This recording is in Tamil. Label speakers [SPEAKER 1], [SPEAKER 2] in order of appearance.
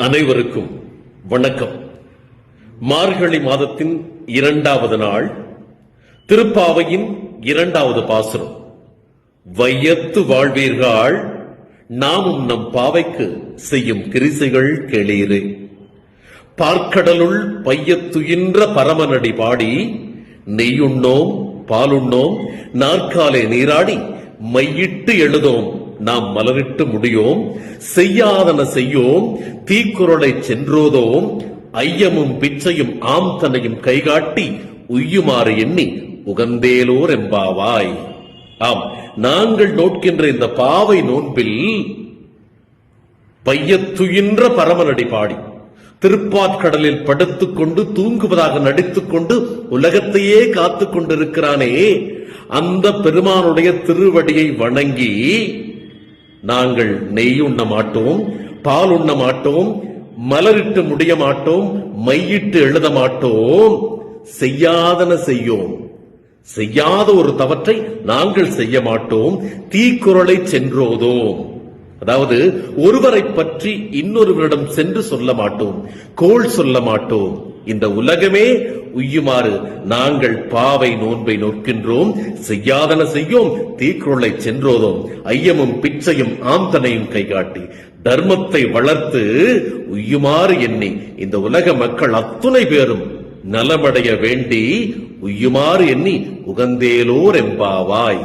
[SPEAKER 1] அனைவருக்கும் வணக்கம். மார்கழி மாதத்தின் 2வது நாள், திருப்பாவையின் 2வது பாசுரம். வையத்து வாழ்வீர்கள், நாமும் நம் பாவைக்கு செய்யும் கிரிசைகள் கேளீரே. பார்க்கடலுள் பையத்துயின்ற பரமனடி பாடி, நெய்யுண்ணோம் பாலுண்ணோம் நாற்காலே நீராடி, மையிட்டு எழுதோம் நாம் மலரிட்டு முடியோம், செய்யாதன செய்யோம் தீக்குறளை சென்றோதோம், ஐயமும் பிச்சையும் ஆம் தன்னையும் கைகாட்டி உய்யுமாறு எண்ணி உகந்தேலோர் எம்பாவாய். ஆம், நாங்கள் நோட்கின்ற இந்த பாவை நோன்பில் பையத்துயின்ற பரமனடி பாடி, திருப்பாற்கடலில் படுத்துக் கொண்டு தூங்குவதாக நடித்துக் கொண்டு உலகத்தையே காத்துக் கொண்டிருக்கிறானே, அந்த பெருமானுடைய திருவடியை வணங்கி நாங்கள் நெய் உண்ண மாட்டோம், பால் உண்ண மாட்டோம், மலரிட்டு முடிய மாட்டோம், மையிட்டு எழுத மாட்டோம், செய்யாதன செய்யோம், செய்யாத ஒரு தவற்றை நாங்கள் செய்ய மாட்டோம், தீக்குறளை சென்றோதோம். அதாவது ஒருவரை பற்றி இன்னொருவரிடம் சென்று சொல்ல மாட்டோம், கோள் சொல்ல மாட்டோம். இந்த உலகமே உய்யுமாறு நாங்கள் பாவை நோன்பை நோக்கின்றோம், செய்யாதன செய்யோம் தீக்குறளை சென்றோதோம், ஐயமும் பிச்சையும் ஆம்தனையும் கைகாட்டி தர்மத்தை வளர்த்து உய்யுமாறு எண்ணி இந்த உலக மக்கள் அத்துணை பேரும் நலமடைய வேண்டி உய்யுமாறு எண்ணி உகந்தேலோர் எம்பாவாய்.